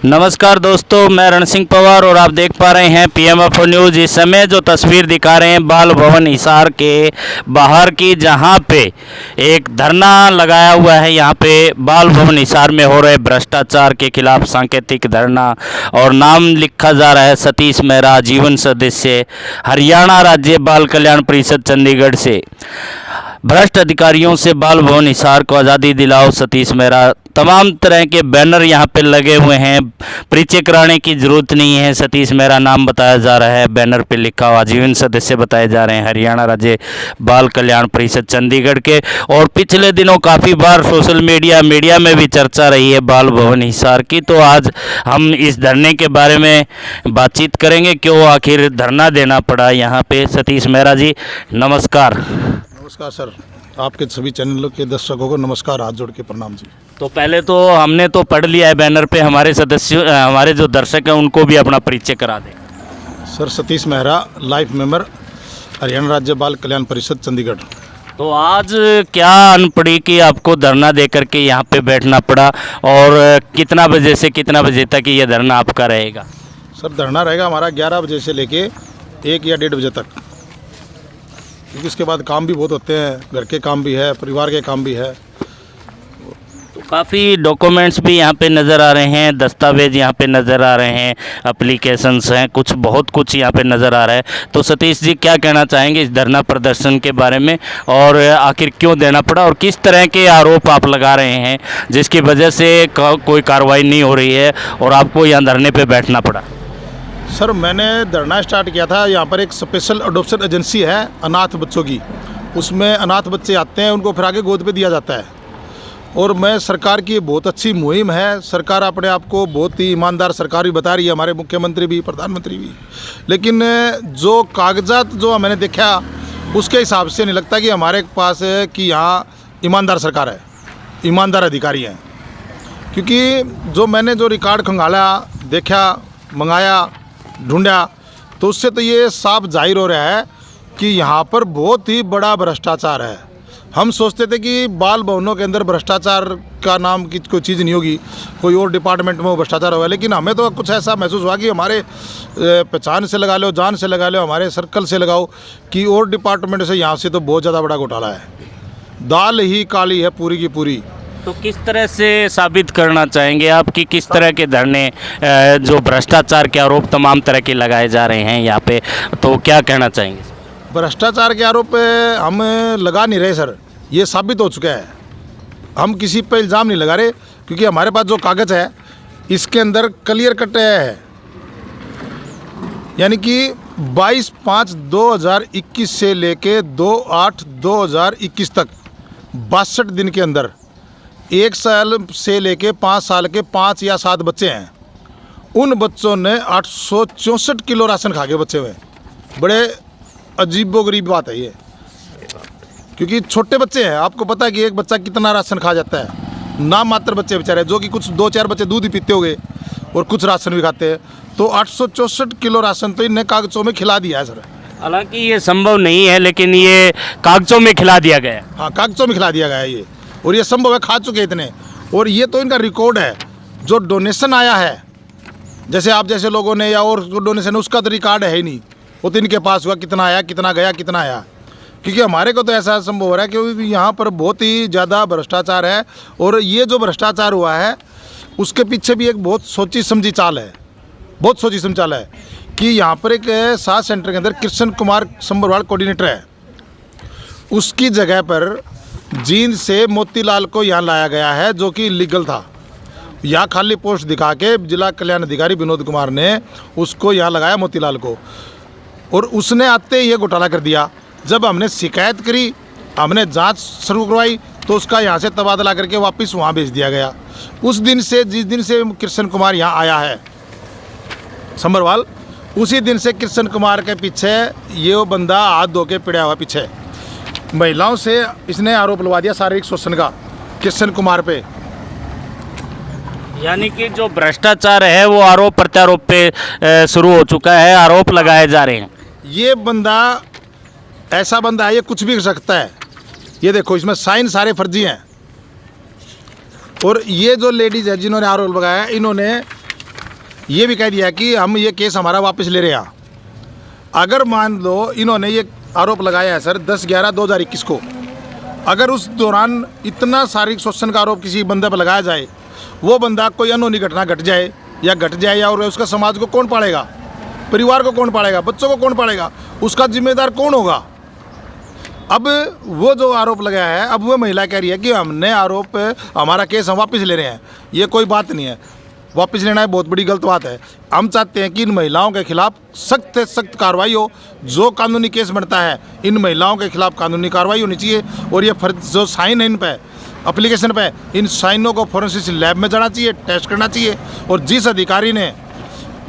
नमस्कार दोस्तों, मैं रण सिंह पवार और आप देख पा रहे हैं पीएमएफओ न्यूज़। इस समय जो तस्वीर दिखा रहे हैं बाल भवन हिसार के बाहर की, जहां पे एक धरना लगाया हुआ है। यहां पे बाल भवन हिसार में हो रहे भ्रष्टाचार के खिलाफ सांकेतिक धरना, और नाम लिखा जा रहा है सतीश मेहरा, जीवन सदस्य, हरियाणा राज्य बाल कल्याण परिषद चंडीगढ़ से। भ्रष्ट अधिकारियों से बाल भवन हिसार को आज़ादी दिलाओ सतीश मेहरा। तमाम तरह के बैनर यहाँ पे लगे हुए हैं। परिचय कराने की ज़रूरत नहीं है। सतीश मेहरा नाम बताया जा रहा है, बैनर पे लिखा हुआ जीवन सदस्य बताए जा रहे हैं हरियाणा राज्य बाल कल्याण परिषद चंडीगढ़ के। और पिछले दिनों काफ़ी बार सोशल मीडिया में भी चर्चा रही है बाल भवन हिसार की। तो आज हम इस धरने के बारे में बातचीत करेंगे, क्यों आखिर धरना देना पड़ा यहाँ पे। सतीश मेहरा जी नमस्कार। नमस्कार सर, आपके सभी चैनलों के दर्शकों को नमस्कार, हाथ जोड़ के प्रणाम जी। तो पहले तो हमने तो पढ़ लिया है बैनर पे, हमारे जो दर्शक हैं उनको भी अपना परिचय करा दें। Sir Satish Mehra, life member, Haryana राज्य बाल कल्याण परिषद चंडीगढ़। तो आज क्या अन पड़ी कि आपको धरना दे करके यहाँ पे बैठना पड़ा, और कितना बजे से कितना बजे तक ये धरना आपका रहेगा? सर धरना रहेगा हमारा 11 बजे से लेके 1 या 1:30 बजे तक, क्योंकि इसके बाद काम भी बहुत होते हैं, घर के काम भी है, परिवार के काम भी है। तो काफ़ी डॉक्यूमेंट्स भी यहाँ पे नज़र आ रहे हैं, दस्तावेज यहाँ पे नज़र आ रहे हैं, एप्लीकेशंस हैं, बहुत कुछ यहाँ पे नज़र आ रहा है। तो सतीश जी क्या कहना चाहेंगे इस धरना प्रदर्शन के बारे में, और आखिर क्यों देना पड़ा, और किस तरह के आरोप आप लगा रहे हैं जिसकी वजह से कोई कार्रवाई नहीं हो रही है और आपको यहाँ धरने पर बैठना पड़ा? सर मैंने धरना स्टार्ट किया था, यहाँ पर एक स्पेशल अडॉप्शन एजेंसी है अनाथ बच्चों की, उसमें अनाथ बच्चे आते हैं, उनको फिर आगे गोद पे दिया जाता है। और मैं सरकार की बहुत अच्छी मुहिम है, सरकार अपने आप को बहुत ही ईमानदार सरकार भी बता रही है, हमारे मुख्यमंत्री भी, प्रधानमंत्री भी, लेकिन जो कागजात जो मैंने देखा उसके हिसाब से नहीं लगता कि हमारे पास कि यहाँ ईमानदार सरकार है, ईमानदार अधिकारी हैं। क्योंकि जो मैंने जो रिकॉर्ड खंगाला, देखा, मंगाया, ढूंढा, तो उससे तो ये साफ जाहिर हो रहा है कि यहाँ पर बहुत ही बड़ा भ्रष्टाचार है। हम सोचते थे कि बाल भवनों के अंदर भ्रष्टाचार का नाम की कोई चीज़ नहीं होगी, कोई और डिपार्टमेंट में वो भ्रष्टाचार होगा, लेकिन हमें तो कुछ ऐसा महसूस हुआ कि हमारे पहचान से लगा लो, जान से लगा लो, हमारे सर्कल से लगाओ कि और डिपार्टमेंट से यहाँ से तो बहुत ज़्यादा बड़ा घोटाला है। दाल ही काली है पूरी की पूरी। तो किस तरह से साबित करना चाहेंगे आप कि किस तरह के धरने, जो भ्रष्टाचार के आरोप तमाम तरह के लगाए जा रहे हैं यहाँ पे, तो क्या कहना चाहेंगे? भ्रष्टाचार के आरोप हम लगा नहीं रहे सर, ये साबित हो चुका है। हम किसी पर इल्ज़ाम नहीं लगा रहे, क्योंकि हमारे पास जो कागज़ है इसके अंदर क्लियर कट है, यानी कि 22/5/2021 से लेके 2/8/2021 तक 62 दिन के अंदर 1 साल से लेके 5 साल के 5 या 7 बच्चे हैं। उन बच्चों ने 864 किलो राशन खा के बच्चे हुए। बड़े अजीबोगरीब बात है ये, क्योंकि छोटे बच्चे हैं, आपको पता है कि एक बच्चा कितना राशन खा जाता है। नाम मात्र बच्चे बेचारे, जो कि कुछ 2-4 बच्चे दूध ही पीते होंगे और कुछ राशन भी खाते हैं। तो 864 किलो राशन तो इन्हें कागजों में खिला दिया है सर। हालांकि ये संभव नहीं है, लेकिन ये कागजों में खिला दिया गया है। हाँ, कागजों में खिला दिया गया है ये, और ये संभव है, खा चुके इतने। और ये तो इनका रिकॉर्ड है, जो डोनेशन आया है, जैसे आप जैसे लोगों ने या और डोनेशन, उसका तो रिकॉर्ड है ही नहीं। वो तो इनके पास हुआ कितना आया, कितना गया, कितना आया। क्योंकि हमारे को तो ऐसा संभव हो रहा है क्योंकि यहाँ पर बहुत ही ज़्यादा भ्रष्टाचार है, और ये जो भ्रष्टाचार हुआ है उसके पीछे भी एक बहुत सोची समझी चाल है, बहुत सोची समझी चाल है। कि यहाँ पर एक सात सेंटर के अंदर कृष्ण कुमार संबरवाल कोऑर्डिनेटर है, उसकी जगह पर जींद से मोतीलाल को यहाँ लाया गया है, जो कि लीगल था। यहाँ खाली पोस्ट दिखा के जिला कल्याण अधिकारी विनोद कुमार ने उसको यहाँ लगाया, मोतीलाल को, और उसने आते ही ये घोटाला कर दिया। जब हमने शिकायत करी, हमने जांच शुरू करवाई, तो उसका यहाँ से तबादला करके वापस वहाँ भेज दिया गया। उस दिन से, जिस दिन से कृष्ण कुमार यहाँ आया है संबरवाल, उसी दिन से कृष्ण कुमार के पीछे ये वो बंदा हाथ धो के पिड़ा हुआ पीछे। महिलाओं से इसने आरोप लगा दिया शारीरिक शोषण का कृष्ण कुमार पे। यानी कि जो भ्रष्टाचार है वो आरोप प्रत्यारोप पे शुरू हो चुका है, आरोप लगाए जा रहे हैं। ये बंदा ऐसा बंदा है, ये कुछ भी कर सकता है। ये देखो, इसमें साइन सारे फर्जी हैं। और ये जो लेडीज़ है जिन्होंने आरोप लगाया, इन्होंने ये भी कह दिया कि हम ये केस हमारा वापस ले रहे हैं। अगर मान लो इन्होंने ये आरोप लगाया है सर 10/11/2021 को, अगर उस दौरान इतना शारीरिक शोषण का आरोप किसी बंदे पर लगाया जाए, वो बंदा कोई अनहोनी घटना घट जाए या और उसका समाज को कौन पालेगा, परिवार को कौन पालेगा, बच्चों को कौन पालेगा, उसका जिम्मेदार कौन होगा। अब वो जो आरोप लगाया है, अब वो महिला कह रही है कि हमने आरोप, हमारा केस हम वापस ले रहे हैं। ये कोई बात नहीं है, वापस लेना है बहुत बड़ी गलत बात है। हम चाहते हैं कि इन महिलाओं के खिलाफ सख्त से सख्त कार्रवाई हो। जो कानूनी केस बनता है इन महिलाओं के खिलाफ कानूनी कार्रवाई होनी चाहिए। और ये फर्ज जो साइन है इन पे एप्लीकेशन पे, इन साइनों को फोरेंसिक लैब में जाना चाहिए, टेस्ट करना चाहिए। और जिस अधिकारी ने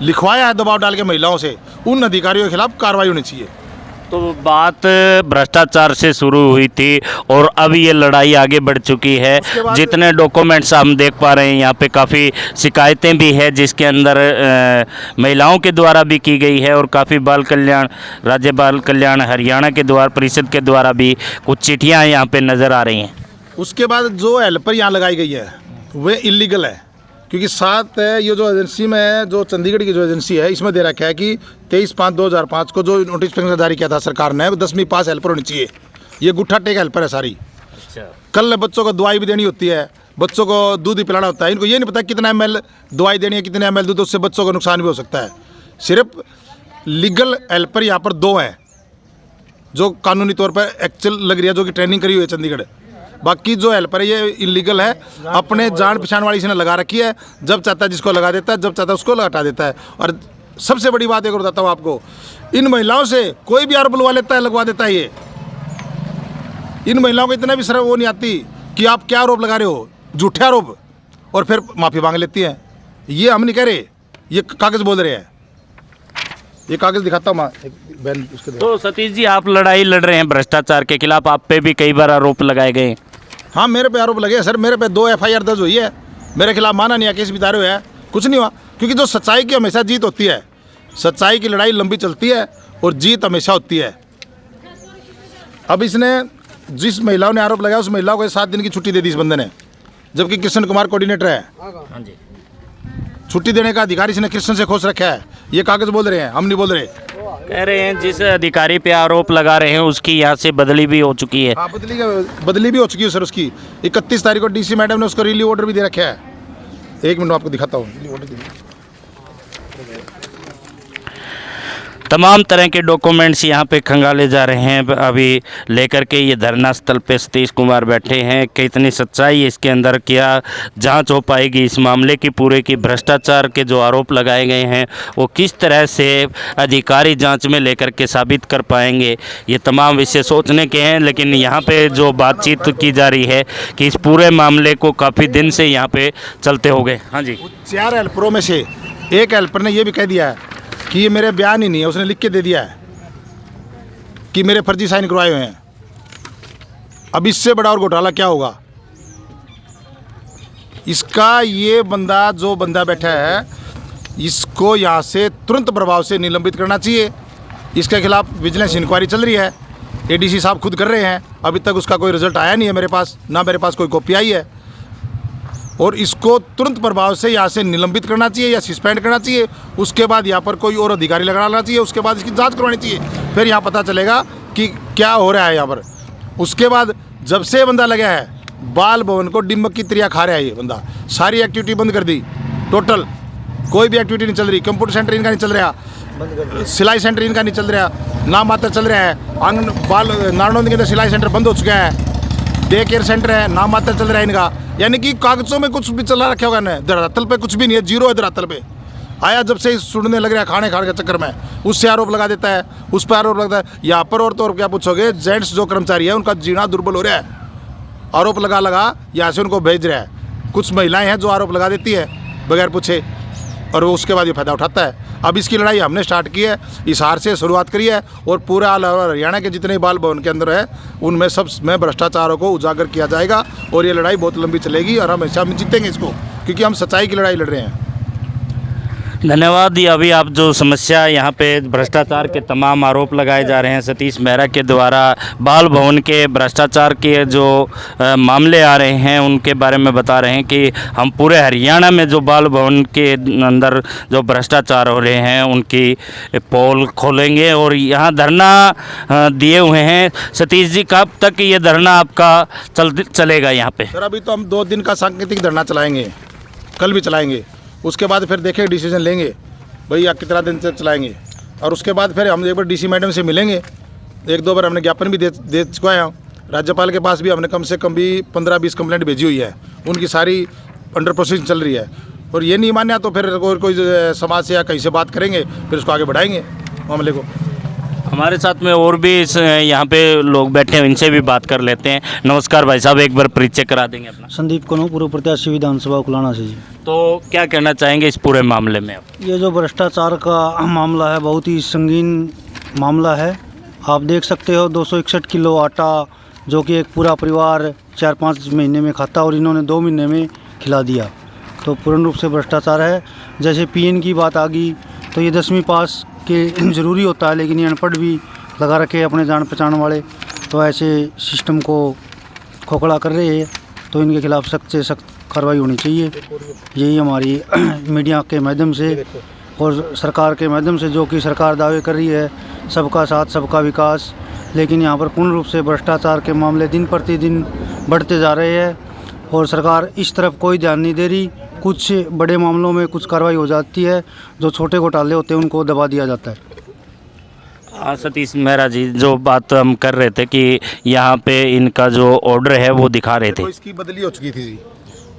लिखवाया है दबाव डाल के महिलाओं से, उन अधिकारियों के खिलाफ कार्रवाई होनी चाहिए। तो बात भ्रष्टाचार से शुरू हुई थी और अब ये लड़ाई आगे बढ़ चुकी है। जितने डॉक्यूमेंट्स हम देख पा रहे हैं यहाँ पे काफ़ी शिकायतें भी है जिसके अंदर महिलाओं के द्वारा भी की गई है और काफ़ी बाल कल्याण, राज्य बाल कल्याण हरियाणा के द्वारा परिषद के द्वारा भी कुछ चिट्ठियाँ यहाँ पे नज़र आ रही हैं। उसके बाद जो हेल्पर यहाँ लगाई गई है वे इलीगल है, क्योंकि साथ ये जो एजेंसी में, जो चंडीगढ़ की जो एजेंसी है, इसमें दे रखा है कि 23/5/2005 को जो नोटिफिकेशन जारी किया था सरकार ने, 10वीं पास हेल्पर होनी चाहिए। ये गुट्ठा टेक हेल्पर है सारी। अच्छा। कल बच्चों को दवाई भी देनी होती है, बच्चों को दूध भी पिलाना होता है। इनको ये नहीं पता कितना ml दवाई देनी है, कितने ml दूध, उससे बच्चों को नुकसान भी हो सकता है। सिर्फ लीगल हेल्पर यहाँ पर 2 हैं जो कानूनी तौर पर एक्चुअल लग रही है, जो कि ट्रेनिंग करी हुई है चंडीगढ़। बाकी जो हेल्पर है ये इलीगल है, अपने जान पहचान वाली इसने लगा रखी है। जब चाहता है जिसको लगा देता है, जब चाहता है उसको हटा देता है। और सबसे बड़ी बात एक और बताता हूँ आपको, इन महिलाओं से कोई भी आरोप बुलवा लेता है, लगवा देता है। ये इन महिलाओं को इतना भी शर्म वो नहीं आती कि आप क्या आरोप लगा रहे हो, झूठे आरोप, और फिर माफ़ी मांग लेती हैं। ये हम नहीं कह रहे, ये कागज़ बोल रहे हैं। ये कागज़ दिखाता हूँ बहन उसके। तो सतीश जी, आप लड़ाई लड़ रहे हैं भ्रष्टाचार के खिलाफ, आप पे भी कई बार आरोप लगाए गए। हाँ, मेरे पे आरोप लगे हैं सर। मेरे पे 2 FIR दर्ज हुई है, मेरे खिलाफ माना नहीं है, केस भी दायर हुआ है, कुछ नहीं हुआ। क्योंकि जो सच्चाई की हमेशा जीत होती है, सच्चाई की लड़ाई लंबी चलती है और जीत हमेशा होती है। अब इसने जिस महिलाओं ने आरोप लगाया उस महिला को 7 दिन की छुट्टी दे दी इस बंदे ने, जबकि कृष्ण कुमार कोऑर्डिनेटर है। हाँ जी। छुट्टी देने का अधिकार इसने कृष्ण से खोस रखा है। ये कागज़ बोल रहे हैं, हम नहीं बोल रहे। कह रहे हैं जिस अधिकारी पे आरोप लगा रहे हैं उसकी यहाँ से बदली भी हो चुकी है। हाँ, बदली भी हो चुकी है सर उसकी। 31 तारीख को DC मैडम ने उसको रिलीव ऑर्डर भी दे रखा है। 1 मिनट आपको दिखाता हूँ। तमाम तरह के डॉक्यूमेंट्स यहाँ पे खंगाले जा रहे हैं। अभी लेकर के ये धरना स्थल पे सतीश कुमार बैठे हैं। कितनी सच्चाई इसके अंदर, क्या जांच हो पाएगी इस मामले की पूरे की, भ्रष्टाचार के जो आरोप लगाए गए हैं वो किस तरह से अधिकारी जांच में लेकर के साबित कर पाएंगे, ये तमाम विषय सोचने के हैं। लेकिन यहाँ पे जो बातचीत की जा रही है कि इस पूरे मामले को काफ़ी दिन से यहाँ पे चलते हो गए। हाँ जी। 4 हेल्परों में से एक हेल्पर ने ये भी कह दिया है कि ये मेरे बयान ही नहीं है, उसने लिख के दे दिया है कि मेरे फर्जी साइन करवाए हुए हैं। अब इससे बड़ा और घोटाला क्या होगा इसका। ये बंदा, जो बंदा बैठा है, इसको यहाँ से तुरंत प्रभाव से निलंबित करना चाहिए। इसके खिलाफ विजिलेंस इंक्वायरी चल रही है, ADC साहब खुद कर रहे हैं। अभी तक उसका कोई रिजल्ट आया नहीं है मेरे पास, ना मेरे पास कोई कॉपी आई है। और इसको तुरंत प्रभाव से यहाँ से निलंबित करना चाहिए या सस्पेंड करना चाहिए। उसके बाद यहाँ पर कोई और अधिकारी लगाना चाहिए। उसके बाद इसकी जांच करवानी चाहिए, फिर यहाँ पता चलेगा कि क्या हो रहा है यहाँ पर। उसके बाद जब से बंदा लगा है, बाल भवन को डिम्बक की त्रिया खा रहा है ये बंदा। सारी एक्टिविटी बंद कर दी, टोटल कोई भी एक्टिविटी नहीं चल रही। कंप्यूटर सेंटर इनका नहीं चल रहा, सिलाई सेंटर इनका नहीं चल रहा, ना मात्र चल रहा है। आंगन बाल नारनौंद के अंदर सिलाई सेंटर बंद हो चुका है। डे केयर सेंटर है, नाम मात्र चल रहा है इनका। यानी कि कागजों में कुछ भी चला रखा होगा ना, धरातल पे कुछ भी नहीं है, जीरो है धरातल पे। आया जब से सुनने लग रहा है खाने के चक्कर में, उससे आरोप लगा देता है, उस पर आरोप लगता है। यहाँ पर और तो और क्या पूछोगे, जेंट्स जो कर्मचारी है उनका जीना दुर्बल हो रहा है। आरोप लगा लगा यहाँ से उनको भेज रहा है। कुछ महिलाएँ हैं जो आरोप लगा देती है बगैर पूछे, और वो उसके बाद ये फ़ायदा उठाता है। अब इसकी लड़ाई हमने स्टार्ट की है, हिसार से शुरुआत करी है, और पूरा हरियाणा के जितने बाल भवन के अंदर है उनमें सब में भ्रष्टाचारों को उजागर किया जाएगा। और ये लड़ाई बहुत लंबी चलेगी और हम हमेशा जीतेंगे इसको, क्योंकि हम सच्चाई की लड़ाई लड़ रहे हैं। धन्यवाद। ये अभी आप जो समस्या यहाँ पे भ्रष्टाचार के तमाम आरोप लगाए जा रहे हैं सतीश मेहरा के द्वारा, बाल भवन के भ्रष्टाचार के जो मामले आ रहे हैं उनके बारे में बता रहे हैं कि हम पूरे हरियाणा में जो बाल भवन के अंदर जो भ्रष्टाचार हो रहे हैं उनकी पोल खोलेंगे और यहाँ धरना दिए हुए हैं। सतीश जी, कब तक ये धरना आपका चलेगा यहाँ पे? सर अभी तो हम 2 दिन का सांकेतिक धरना चलाएंगे, कल भी चलाएंगे। उसके बाद फिर देखेंगे, डिसीजन लेंगे भाई या कितना दिन से चलाएंगे। और उसके बाद फिर हम एक बार डीसी मैडम से मिलेंगे। 1-2 बार हमने ज्ञापन भी दे चुका है। राज्यपाल के पास भी हमने कम से कम भी 15-20 कंप्लेंट भेजी हुई है। उनकी सारी अंडर प्रोसेसिंग चल रही है। और ये नहीं मान्या तो फिर कोई समाज से या कहीं से बात करेंगे, फिर उसको आगे बढ़ाएंगे मामले को। हमारे साथ में और भी यहाँ पे लोग बैठे हैं, इनसे भी बात कर लेते हैं। नमस्कार भाई साहब, एक बार परिचय करा देंगे अपना? संदीप कनू, पूर्व प्रत्याशी विधानसभा उकलाना से जी। तो क्या कहना चाहेंगे इस पूरे मामले में आप? ये जो भ्रष्टाचार का मामला है बहुत ही संगीन मामला है। आप देख सकते हो 261 किलो आटा जो कि एक पूरा परिवार 4-5 महीने में खाता और इन्होंने 2 महीने में खिला दिया, तो पूर्ण रूप से भ्रष्टाचार है। जैसे पीएन की बात आ गई तो ये 10वीं पास के ज़रूरी होता है, लेकिन ये अनपढ़ भी लगा रखे अपने जान पहचान वाले, तो ऐसे सिस्टम को खोखला कर रहे हैं। तो इनके खिलाफ सख्त से सख्त कार्रवाई होनी चाहिए। यही हमारी मीडिया के माध्यम से और सरकार के माध्यम से, जो कि सरकार दावे कर रही है सबका साथ सबका विकास, लेकिन यहाँ पर पूर्ण रूप से भ्रष्टाचार के मामले दिन प्रतिदिन बढ़ते जा रहे हैं और सरकार इस तरफ कोई ध्यान नहीं दे रही। कुछ बड़े मामलों में कुछ कार्रवाई हो जाती है, जो छोटे घोटाले होते हैं उनको दबा दिया जाता है। सतीश मेहरा जी, जो बात हम कर रहे थे कि यहाँ पे इनका जो ऑर्डर है वो दिखा रहे थे, तो इसकी बदली हो चुकी थी जी।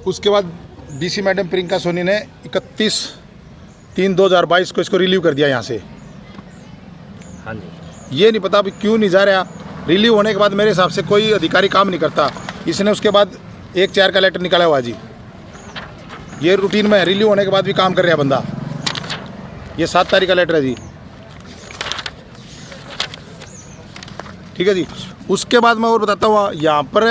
उसके बाद डीसी मैडम प्रियंका सोनी ने 31/3/2022 को इसको रिलीव कर दिया यहाँ से। हाँ जी। ये नहीं पता अभी क्यों नहीं जा रहा। रिलीव होने के बाद मेरे हिसाब से कोई अधिकारी काम नहीं करता। इसने उसके बाद 1/4 का लेटर निकाला हुआ जी। ये रूटीन में रिलीव होने के बाद भी काम कर रहा है बंदा। ये 7 तारीख का लेटर है जी, ठीक है जी। उसके बाद मैं और बताता हूँ, यहाँ पर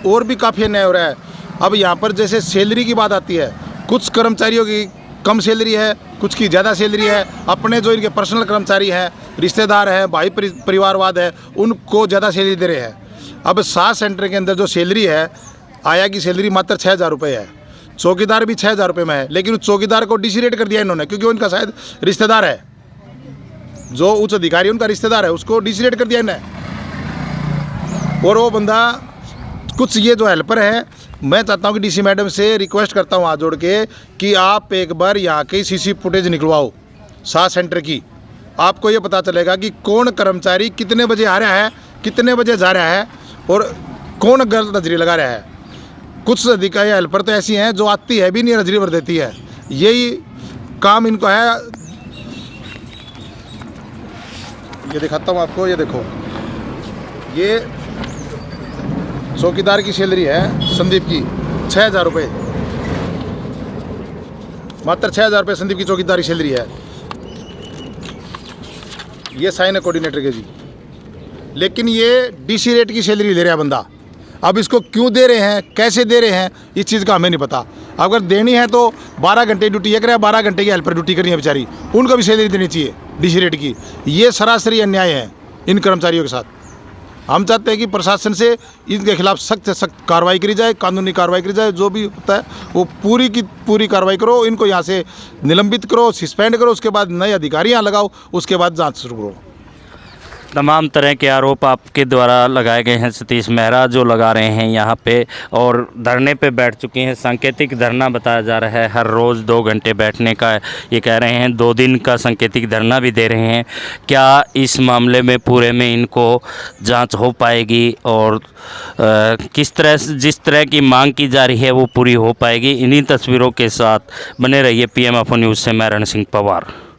और भी काफ़ी अन्याय हो रहा है। अब यहाँ पर जैसे सैलरी की बात आती है, कुछ कर्मचारियों की कम सैलरी है, कुछ की ज़्यादा सैलरी है। अपने जो इनके पर्सनल कर्मचारी हैं, रिश्तेदार हैं, भाई परिवारवाद है, उनको ज़्यादा सैलरी दे रहे हैं। अब 7 सेंटर के अंदर जो सैलरी है, आया की सैलरी मात्र 6,000 रुपये है। चौकीदार भी 6,000 रुपये में है, लेकिन उस चौकीदार को डीसी रेट कर दिया इन्होंने, क्योंकि उनका शायद रिश्तेदार है। जो उच्च अधिकारी उनका रिश्तेदार है, उसको डीसी रेट कर दिया इन्होंने। और वो बंदा कुछ ये जो हेल्पर है, मैं चाहता हूँ कि डीसी मैडम से रिक्वेस्ट करता हूँ हाथ जोड़ के कि आप एक बार यहाँ की सीसी फुटेज निकलवाओ 7 सेंटर की। आपको ये पता चलेगा कि कौन कर्मचारी कितने बजे आ रहा है, कितने बजे जा रहा है और कौन गलत नजरी लगा रहा है। कुछ अधिकारी हेल्पर तो ऐसी हैं जो आती है भी नहीं, नजरी भर देती है। यही काम इनको है। ये दिखाता हूँ आपको, ये देखो, ये चौकीदार की सैलरी है संदीप की 6,000 रुपये, मात्र 6,000 रुपये संदीप की चौकीदार की सैलरी है। ये साइन है कोऑर्डिनेटर के जी, लेकिन ये डीसी रेट की सैलरी ले रहा है बंदा। अब इसको क्यों दे रहे हैं, कैसे दे रहे हैं, इस चीज़ का हमें नहीं पता। अगर देनी है तो 12 घंटे ड्यूटी एक रहा है, 12 घंटे की हेल्पर ड्यूटी करनी है बेचारी, उनको भी सैलरी देनी चाहिए डीसी रेट की। ये सरासरी अन्याय है इन कर्मचारियों के साथ। हम चाहते हैं कि प्रशासन से इनके खिलाफ सख्त से सख्त कार्रवाई करी जाए, कानूनी कार्रवाई करी जाए। जो भी होता है वो पूरी की पूरी कार्रवाई करो, इनको यहाँ से निलंबित करो, सस्पेंड करो, उसके बाद नए अधिकारी यहाँ लगाओ, उसके बाद जाँच शुरू करो। तमाम तरह के आरोप आपके द्वारा लगाए गए हैं सतीश मेहरा, जो लगा रहे हैं यहाँ पे और धरने पे बैठ चुके हैं। सांकेतिक धरना बताया जा रहा है, हर रोज़ 2 घंटे बैठने का ये कह रहे हैं, 2 दिन का सांकेतिक धरना भी दे रहे हैं। क्या इस मामले में पूरे में इनको जांच हो पाएगी और किस तरह जिस तरह की मांग की जा रही है वो पूरी हो पाएगी? इन्हीं तस्वीरों के साथ बने रहिए। PMFO न्यूज़ से मैं रण सिंह पवार।